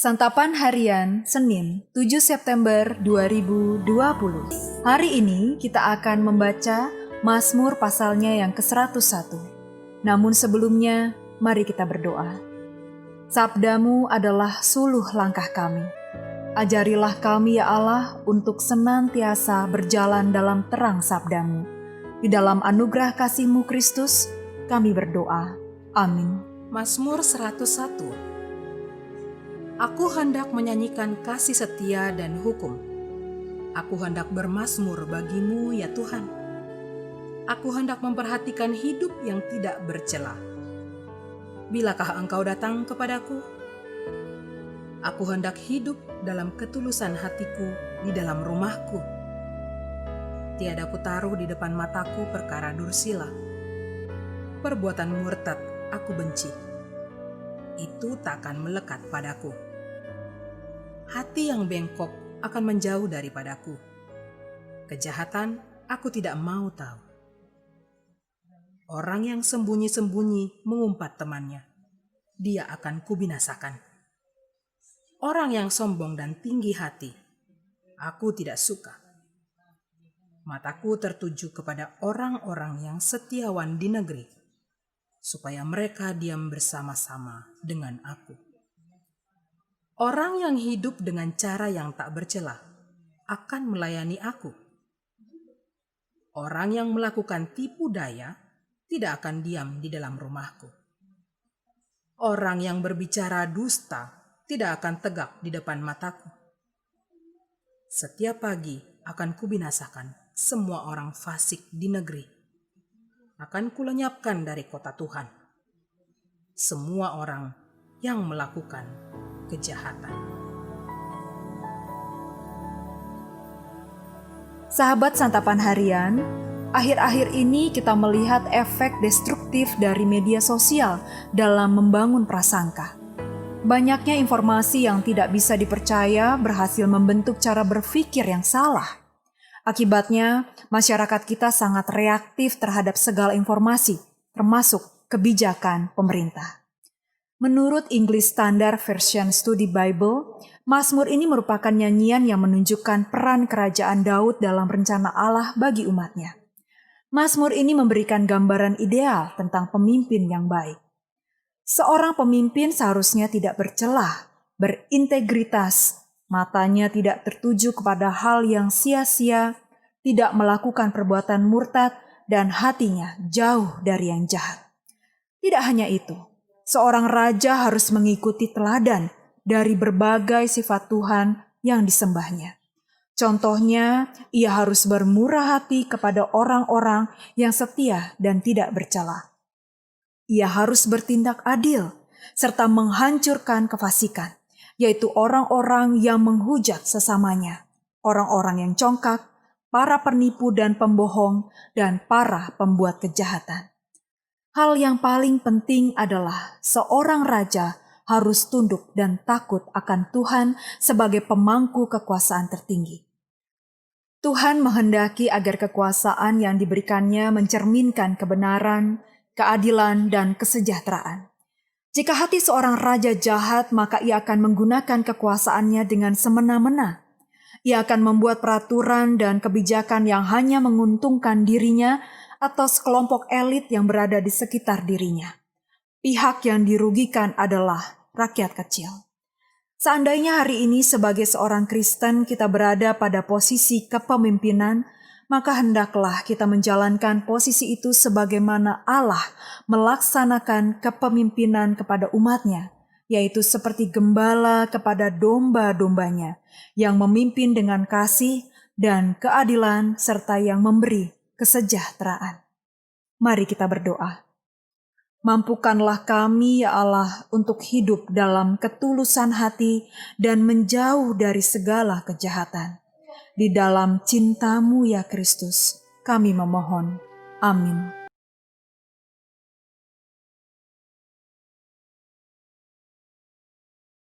Santapan Harian Senin 7 September 2020. Hari ini kita akan membaca Mazmur pasalnya yang ke-101. Namun sebelumnya, mari kita berdoa. Sabdamu adalah suluh langkah kami. Ajarilah kami ya Allah untuk senantiasa berjalan dalam terang sabdamu. Di dalam anugerah kasih-Mu Kristus, kami berdoa. Amin. Mazmur 101. Aku hendak menyanyikan kasih setia dan hukum. Aku hendak bermazmur bagimu ya Tuhan. Aku hendak memperhatikan hidup yang tidak bercela. Bilakah Engkau datang kepadaku? Aku hendak hidup dalam ketulusan hatiku di dalam rumahku. Tiada kutaruh di depan mataku perkara dursila. Perbuatan murtad aku benci. Itu tak akan melekat padaku. Hati yang bengkok akan menjauh daripadaku. Kejahatan aku tidak mau tahu. Orang yang sembunyi-sembunyi mengumpat temannya, dia akan kubinasakan. Orang yang sombong dan tinggi hati, aku tidak suka. Mataku tertuju kepada orang-orang yang setiawan di negeri, supaya mereka diam bersama-sama dengan aku. Orang yang hidup dengan cara yang tak bercela akan melayani aku. Orang yang melakukan tipu daya tidak akan diam di dalam rumahku. Orang yang berbicara dusta tidak akan tegak di depan mataku. Setiap pagi akan kubinasakan semua orang fasik di negeri. Akan kulenyapkan dari kota Tuhan semua orang yang melakukan kejahatan. Sahabat Santapan Harian, akhir-akhir ini kita melihat efek destruktif dari media sosial dalam membangun prasangka. Banyaknya informasi yang tidak bisa dipercaya berhasil membentuk cara berpikir yang salah. Akibatnya, masyarakat kita sangat reaktif terhadap segala informasi, termasuk kebijakan pemerintah. Menurut English Standard Version Study Bible, Mazmur ini merupakan nyanyian yang menunjukkan peran kerajaan Daud dalam rencana Allah bagi umatnya. Mazmur ini memberikan gambaran ideal tentang pemimpin yang baik. Seorang pemimpin seharusnya tidak bercelah, berintegritas, matanya tidak tertuju kepada hal yang sia-sia, tidak melakukan perbuatan murtad, dan hatinya jauh dari yang jahat. Tidak hanya itu, seorang raja harus mengikuti teladan dari berbagai sifat Tuhan yang disembahnya. Contohnya, ia harus bermurah hati kepada orang-orang yang setia dan tidak bercela. Ia harus bertindak adil, serta menghancurkan kefasikan, yaitu orang-orang yang menghujat sesamanya, orang-orang yang congkak, para penipu dan pembohong, dan para pembuat kejahatan. Hal yang paling penting adalah seorang raja harus tunduk dan takut akan Tuhan sebagai pemangku kekuasaan tertinggi. Tuhan menghendaki agar kekuasaan yang diberikannya mencerminkan kebenaran, keadilan, dan kesejahteraan. Jika hati seorang raja jahat, maka ia akan menggunakan kekuasaannya dengan semena-mena. Ia akan membuat peraturan dan kebijakan yang hanya menguntungkan dirinya atau sekelompok elit yang berada di sekitar dirinya. Pihak yang dirugikan adalah rakyat kecil. Seandainya hari ini sebagai seorang Kristen kita berada pada posisi kepemimpinan, maka hendaklah kita menjalankan posisi itu sebagaimana Allah melaksanakan kepemimpinan kepada umatnya, yaitu seperti gembala kepada domba-dombanya, yang memimpin dengan kasih dan keadilan serta yang memberi kesejahteraan. Mari kita berdoa. Mampukanlah kami ya Allah untuk hidup dalam ketulusan hati dan menjauh dari segala kejahatan. Di dalam cinta-Mu ya Kristus, kami memohon. Amin.